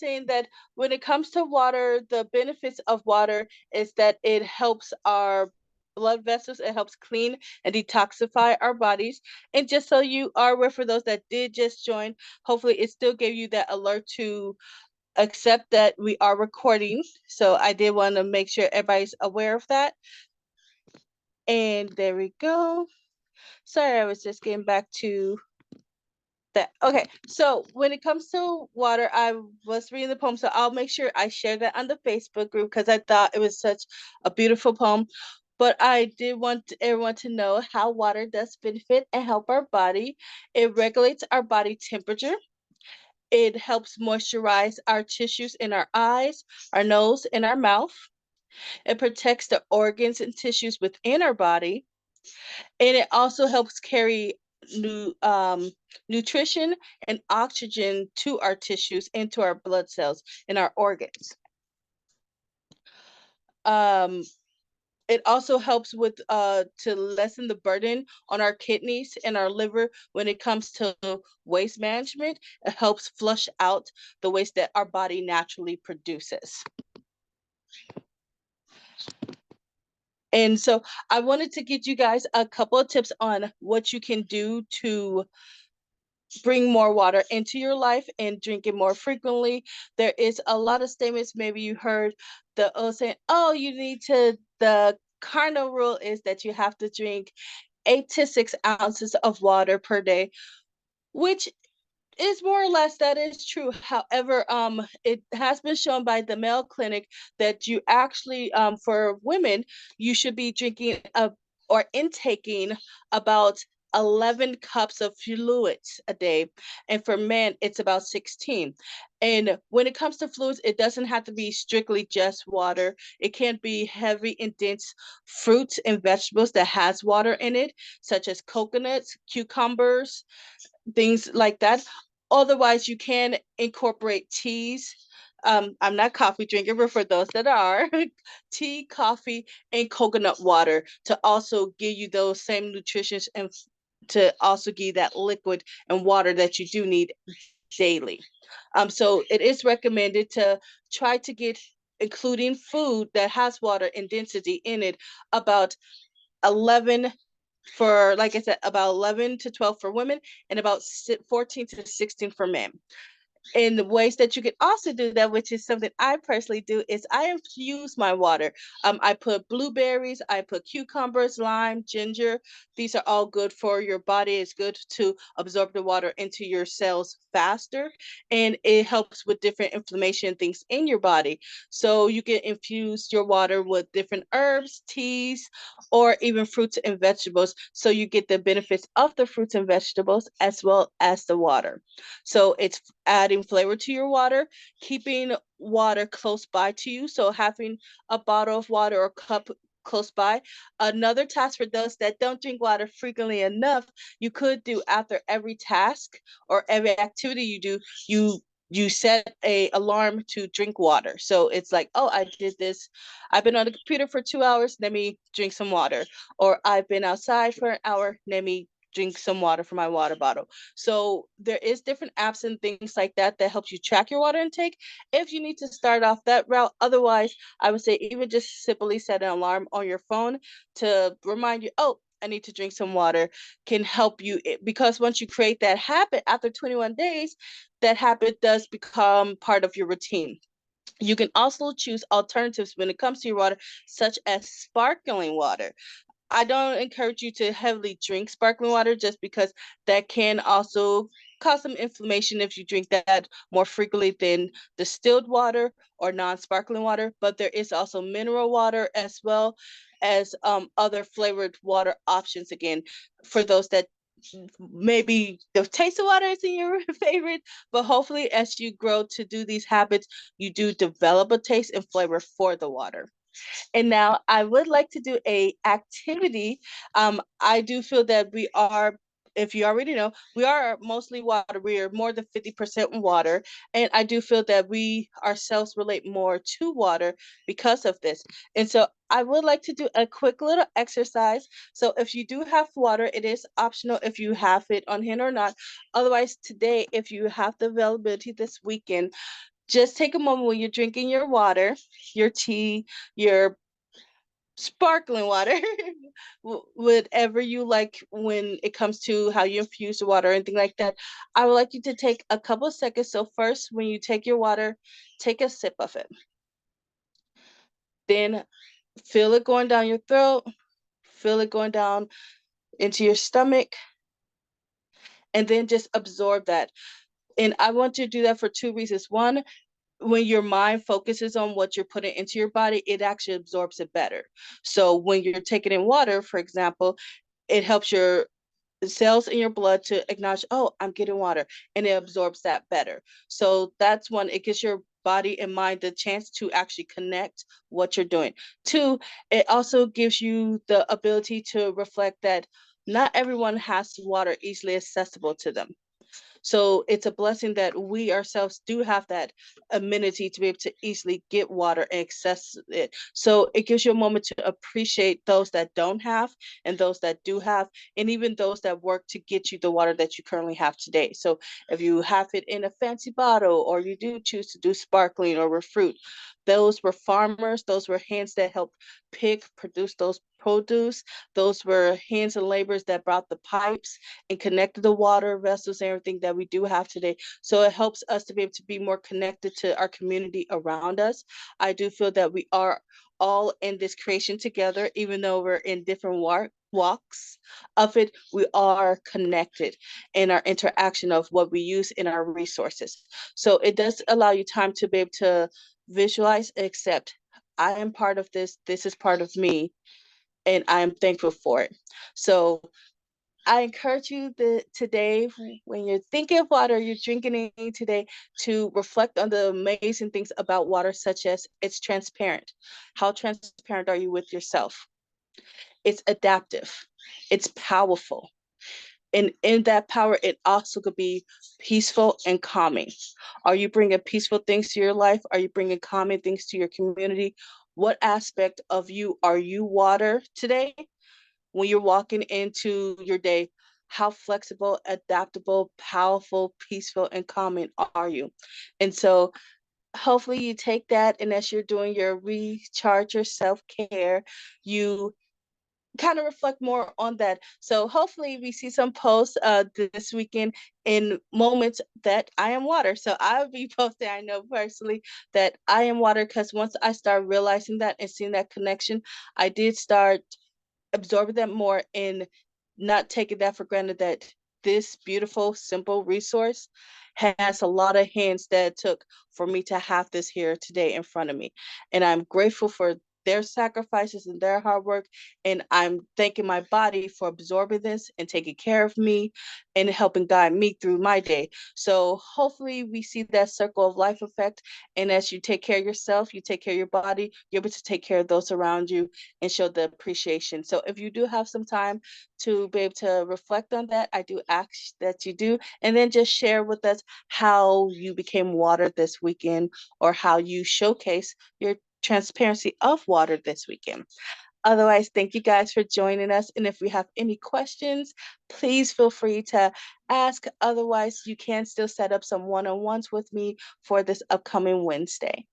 saying that when it comes to water, the benefits of water is that it helps our blood vessels, it helps clean and detoxify our bodies. And just so you are aware, for those that did just join, hopefully it still gave you that alert to accept that we are recording. So I did want to make sure everybody's aware of that. And there we go. Sorry, I was just getting back to that. Okay, so when it comes to water, I was reading the poem, so I'll make sure I share that on the Facebook group because I thought it was such a beautiful poem. But I did want everyone to know how water does benefit and help our body. It regulates our body temperature. It helps moisturize our tissues in our eyes, our nose, and our mouth. It protects the organs and tissues within our body, and it also helps carry new nutrition and oxygen to our tissues, into our blood cells, and our organs. Um, it also helps with to lessen the burden on our kidneys and our liver when it comes to waste management. It helps flush out the waste that our body naturally produces. And so I wanted to get you guys a couple of tips on what you can do to bring more water into your life and drink it more frequently. There is a lot of statements. Maybe you heard the saying, oh, you need to, the cardinal rule is that you have to drink 8 to 6 ounces of water per day, which is more or less, that is true. However, it has been shown by the Mayo Clinic that you actually, for women, you should be drinking or intaking about 11 cups of fluids a day, and for men it's about 16. And when it comes to fluids, it doesn't have to be strictly just water. It can be heavy and dense fruits and vegetables that has water in it, such as coconuts, cucumbers, things like that. Otherwise, you can incorporate teas. I'm not a coffee drinker, but for those that are, tea, coffee, and coconut water to also give you those same nutrition, and to also give you that liquid and water that you do need daily. So it is recommended to try to get, including food that has water and density in it, about 11 for, like I said, about 11 to 12 for women, and about 14 to 16 for men. And the ways that you can also do that, which is something I personally do, is I infuse my water. I put blueberries, I put cucumbers, lime, ginger. These are all good for your body. It's good to absorb the water into your cells faster, and it helps with different inflammation things in your body. So you can infuse your water with different herbs, teas, or even fruits and vegetables. So you get the benefits of the fruits and vegetables as well as the water. So it's adding flavor to your water, keeping water close by to you. So having a bottle of water or cup close by. Another task for those that don't drink water frequently enough, you could do after every task or every activity you do, you set a alarm to drink water. So it's like, oh, I did this. I've been on the computer for 2 hours. Let me drink some water. Or I've been outside for an hour. Let me drink some water from my water bottle. So there is different apps and things like that that helps you track your water intake if you need to start off that route. Otherwise, I would say even just simply set an alarm on your phone to remind you, oh, I need to drink some water, can help you, because once you create that habit after 21 days, that habit does become part of your routine. You can also choose alternatives when it comes to your water, such as sparkling water. I don't encourage you to heavily drink sparkling water, just because that can also cause some inflammation if you drink that more frequently than distilled water or non-sparkling water. But there is also mineral water as well as other flavored water options, again, for those that maybe the taste of water isn't your favorite, but hopefully as you grow to do these habits, you do develop a taste and flavor for the water. And now I would like to do a activity. I do feel that we are, if you already know, we are mostly water. We are more than 50% water. And I do feel that we ourselves relate more to water because of this. And so I would like to do a quick little exercise. So if you do have water, it is optional if you have it on hand or not. Otherwise, today, if you have the availability this weekend, just take a moment when you're drinking your water, your tea, your sparkling water, whatever you like when it comes to how you infuse the water or anything like that. I would like you to take a couple of seconds. So first, when you take your water, take a sip of it. Then feel it going down your throat, feel it going down into your stomach, and then just absorb that. And I want you to do that for two reasons. One, when your mind focuses on what you're putting into your body, it actually absorbs it better. So when you're taking in water, for example, it helps your cells in your blood to acknowledge, oh, I'm getting water, and it absorbs that better. So that's one, it gives your body and mind the chance to actually connect what you're doing. Two, it also gives you the ability to reflect that not everyone has water easily accessible to them. So it's a blessing that we ourselves do have that amenity to be able to easily get water and access it. So it gives you a moment to appreciate those that don't have and those that do have, and even those that work to get you the water that you currently have today. So if you have it in a fancy bottle, or you do choose to do sparkling or with fruit, those were farmers, those were hands that helped pick, produce those produce. Those were hands and laborers that brought the pipes and connected the water vessels and everything that we do have today. So it helps us to be able to be more connected to our community around us. I do feel that we are all in this creation together, even though we're in different walks of it, we are connected in our interaction of what we use in our resources. So it does allow you time to be able to visualize, accept, I am part of this, this is part of me, and I am thankful for it. So I encourage you today, when you're thinking of water, you're drinking it today, to reflect on the amazing things about water, such as it's transparent. How transparent are you with yourself? It's adaptive. It's powerful. And in that power, it also could be peaceful and calming. Are you bringing peaceful things to your life? Are you bringing calming things to your community? What aspect of you are you water today? When you're walking into your day, how flexible, adaptable, powerful, peaceful, and calming are you? And so hopefully you take that, and as you're doing your recharge, your self-care, you kind of reflect more on that. So hopefully we see some posts this weekend in moments that I am water. So I'll be posting, I know personally, that I am water, because once I start realizing that and seeing that connection, I did start absorbing that more and not taking that for granted, that this beautiful, simple resource has a lot of hands that it took for me to have this here today in front of me. And I'm grateful for their sacrifices and their hard work. And I'm thanking my body for absorbing this and taking care of me and helping guide me through my day. So hopefully we see that circle of life effect. And as you take care of yourself, you take care of your body, you're able to take care of those around you and show the appreciation. So if you do have some time to be able to reflect on that, I do ask that you do. And then just share with us how you became water this weekend, or how you showcase your transparency of water this weekend. Otherwise, thank you guys for joining us. And if we have any questions, please feel free to ask. Otherwise, you can still set up some one-on-ones with me for this upcoming Wednesday.